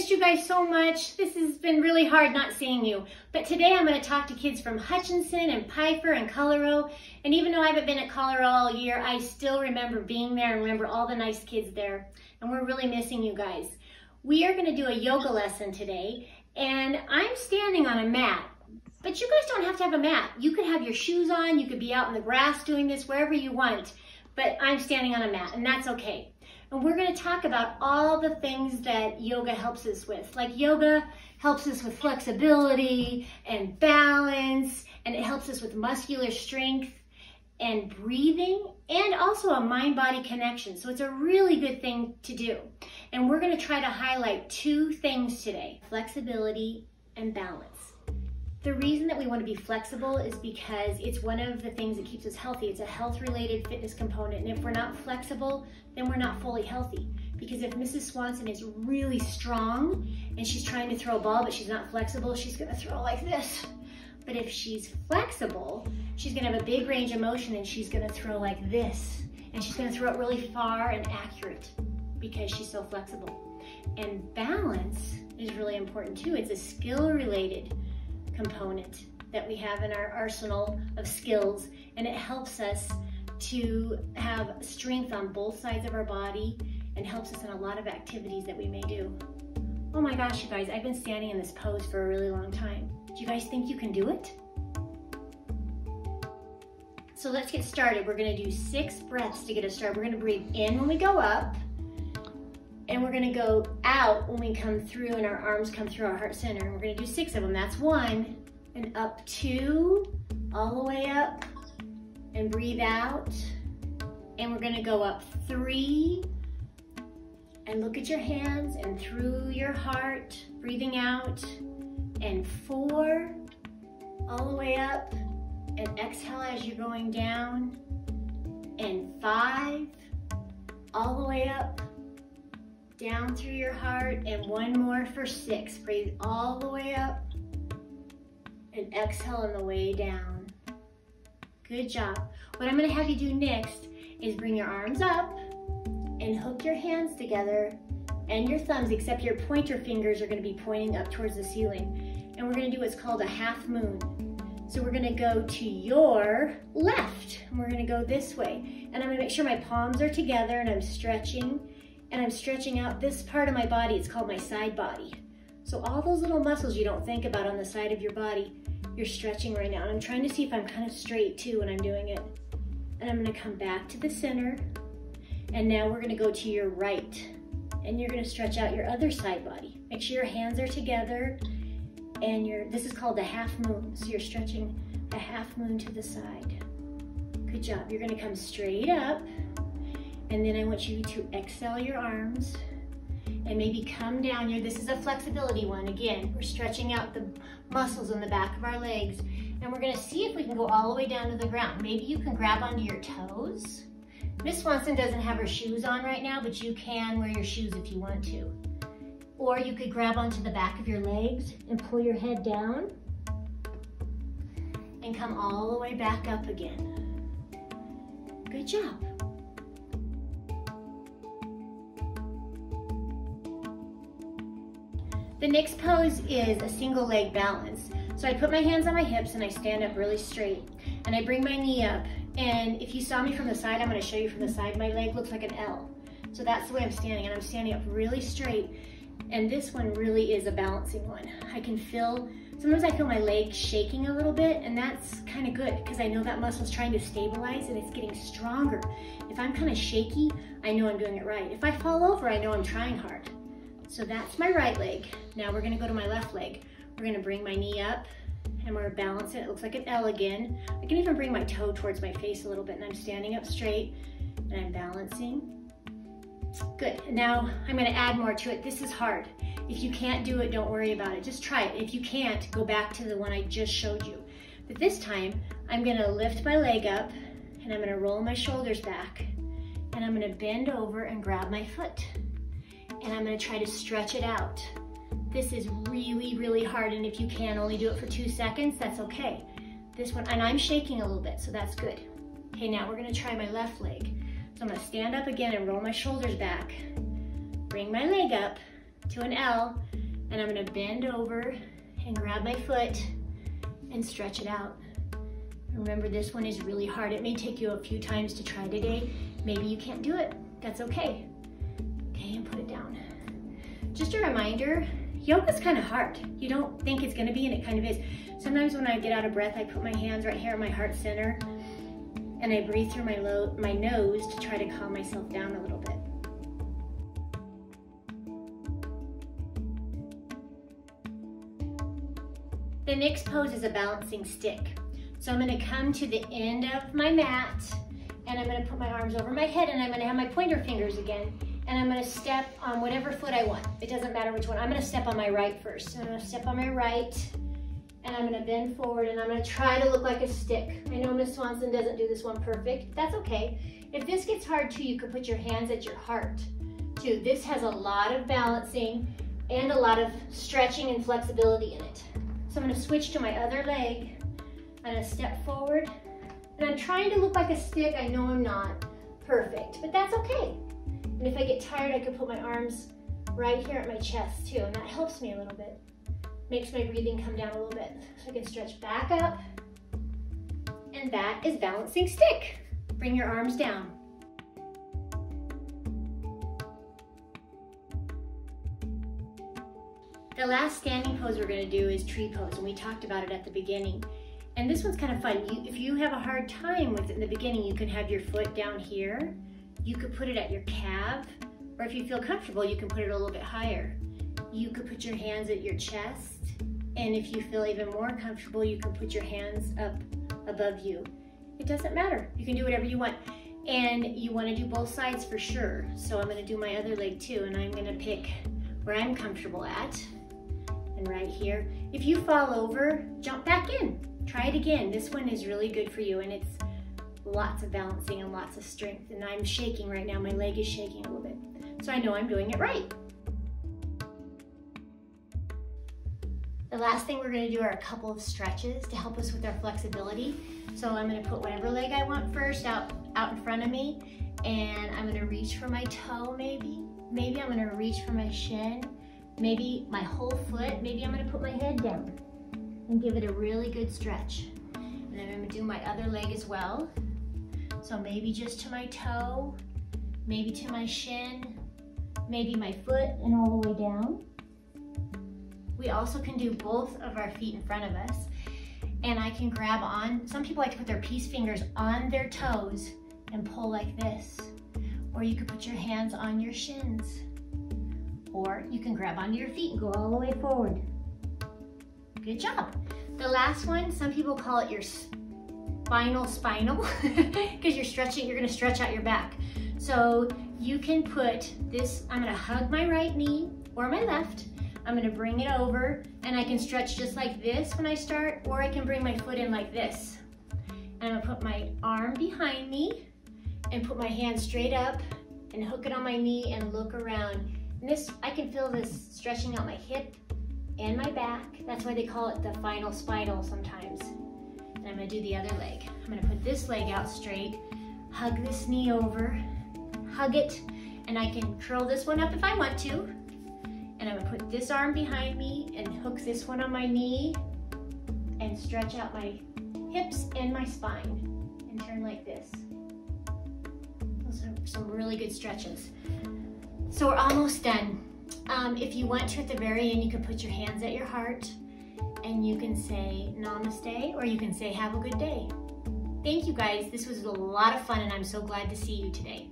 missed you guys so much. This has been really hard not seeing you. But today I'm going to talk to kids from Hutchinson and Piper and Colorado. And even though I haven't been at Colorado all year, I still remember being there and remember all the nice kids there. And we're really missing you guys. We are going to do a yoga lesson today. And I'm standing on a mat. But you guys don't have to have a mat. You could have your shoes on. You could be out in the grass doing this wherever you want. But I'm standing on a mat, and that's okay. And we're going to talk about all the things that yoga helps us with. Like yoga helps us with flexibility and balance, and it helps us with muscular strength and breathing, and also a mind-body connection. So it's a really good thing to do. And we're going to try to highlight two things today: flexibility and balance. The reason that we want to be flexible is because it's one of the things that keeps us healthy. It's a health-related fitness component, and if we're not flexible, then we're not fully healthy. Because if Mrs. Swanson is really strong and she's trying to throw a ball but she's not flexible, she's going to throw like this. But if she's flexible, she's going to have a big range of motion and she's going to throw like this. And she's going to throw it really far and accurate because she's so flexible. And balance is really important too. It's a skill-related component that we have in our arsenal of skills, and it helps us to have strength on both sides of our body and helps us in a lot of activities that we may do. Oh my gosh, you guys, I've been standing in this pose for a really long time. Do you guys think you can do it? So let's get started. We're going to do 6 breaths to get us started. We're going to breathe in when we go up, and we're going to go out when we come through and our arms come through our heart center. And we're going to do 6 of them. That's 1, and up 2, all the way up, and breathe out. And we're going to go up 3, and look at your hands and through your heart, breathing out. And 4, all the way up, and exhale as you're going down. And 5, all the way up, down through your heart, and 1 more for 6. Breathe all the way up and exhale on the way down. Good job. What I'm going to have you do next is bring your arms up and hook your hands together and your thumbs, except your pointer fingers are going to be pointing up towards the ceiling. And we're going to do what's called a half moon. So we're going to go to your left, and we're going to go this way. And I'm going to make sure my palms are together and I'm stretching. And I'm stretching out this part of my body. It's called my side body. So all those little muscles you don't think about on the side of your body, you're stretching right now. And I'm trying to see if I'm kind of straight too when I'm doing it. And I'm going to come back to the center. And now we're going to go to your right. And you're going to stretch out your other side body. Make sure your hands are together. And this is called the half moon. So you're stretching a half moon to the side. Good job. You're going to come straight up. And then I want you to exhale your arms and maybe come down here. This is a flexibility one. Again, we're stretching out the muscles in the back of our legs. And we're going to see if we can go all the way down to the ground. Maybe you can grab onto your toes. Miss Swanson doesn't have her shoes on right now, but you can wear your shoes if you want to. Or you could grab onto the back of your legs and pull your head down and come all the way back up again. Good job. The next pose is a single leg balance. So I put my hands on my hips and I stand up really straight. And I bring my knee up. And if you saw me from the side, I'm going to show you from the side, my leg looks like an L. So that's the way I'm standing, and I'm standing up really straight. And this one really is a balancing one. I can feel, sometimes I feel my leg shaking a little bit, and that's kind of good because I know that muscle's trying to stabilize and it's getting stronger. If I'm kind of shaky, I know I'm doing it right. If I fall over, I know I'm trying hard. So that's my right leg. Now we're going to go to my left leg. We're going to bring my knee up and we're balancing. It looks like an L again. I can even bring my toe towards my face a little bit, and I'm standing up straight and I'm balancing. Good. Now I'm going to add more to it. This is hard. If you can't do it, don't worry about it. Just try it. If you can't, go back to the one I just showed you. But this time I'm going to lift my leg up and I'm going to roll my shoulders back, and I'm going to bend over and grab my foot. And I'm going to try to stretch it out. This is really, really hard, and if you can only do it for 2 seconds, that's okay. This one, and I'm shaking a little bit, so that's good. Okay, now we're going to try my left leg. So I'm going to stand up again and roll my shoulders back. Bring my leg up to an L, And I'm gonna bend over and grab my foot and stretch it out. Remember, this one is really hard. It may take you a few times to try today. Maybe you can't do it. That's okay. Okay, and put it down. Just a reminder, yoga's kind of hard. You don't think it's gonna be, and it kind of is. Sometimes when I get out of breath, I put my hands right here in my heart center, and I breathe through my nose to try to calm myself down a little bit. The next pose is a balancing stick. So I'm gonna come to the end of my mat, and I'm gonna put my arms over my head, and I'm gonna have my pointer fingers again, and I'm gonna step on whatever foot I want. It doesn't matter which one. I'm gonna step on my right first. So I'm gonna step on my right, and I'm gonna bend forward, and I'm gonna try to look like a stick. I know Miss Swanson doesn't do this one perfect. That's okay. If this gets hard too, you could put your hands at your heart too. This has a lot of balancing and a lot of stretching and flexibility in it. So I'm gonna switch to my other leg. I'm gonna step forward, and I'm trying to look like a stick. I know I'm not perfect, but that's okay. And if I get tired, I can put my arms right here at my chest too, and that helps me a little bit. Makes my breathing come down a little bit. So I can stretch back up, and that is balancing stick. Bring your arms down. The last standing pose we're gonna do is tree pose, and we talked about it at the beginning. And this one's kind of fun. If you have a hard time with it in the beginning, you can have your foot down here. You could put it at your calf, or if you feel comfortable, you can put it a little bit higher. You could put your hands at your chest, and if you feel even more comfortable, you can put your hands up above you. It doesn't matter. You can do whatever you want. And you want to do both sides for sure. So I'm going to do my other leg too, and I'm going to pick where I'm comfortable at. And right here. If you fall over, jump back in. Try it again. This one is really good for you, and it's lots of balancing and lots of strength. And I'm shaking right now. My leg is shaking a little bit. So I know I'm doing it right. The last thing we're gonna do are a couple of stretches to help us with our flexibility. So I'm gonna put whatever leg I want first out in front of me, and I'm gonna reach for my toe maybe. Maybe I'm gonna reach for my shin, maybe my whole foot. Maybe I'm gonna put my head down and give it a really good stretch. And then I'm gonna do my other leg as well. So maybe just to my toe, maybe to my shin, maybe my foot and all the way down. We also can do both of our feet in front of us, and I can grab on, some people like to put their peace fingers on their toes and pull like this. Or you could put your hands on your shins. Or you can grab onto your feet and go all the way forward. Good job. The last one, some people call it your spinal, because you're gonna stretch out your back. So you can put this, I'm gonna hug my right knee or my left. I'm gonna bring it over, and I can stretch just like this when I start, or I can bring my foot in like this. And I'm gonna put my arm behind me and put my hand straight up and hook it on my knee and look around. And this, I can feel this stretching out my hip and my back. That's why they call it the final spinal sometimes. And I'm gonna do the other leg. I'm gonna put this leg out straight, hug this knee over, hug it, and I can curl this one up if I want to. And I'm gonna put this arm behind me and hook this one on my knee and stretch out my hips and my spine and turn like this. Those are some really good stretches. So we're almost done. If you want to, at the very end, you can put your hands at your heart and you can say namaste, or you can say have a good day. Thank you guys. This was a lot of fun, and I'm so glad to see you today.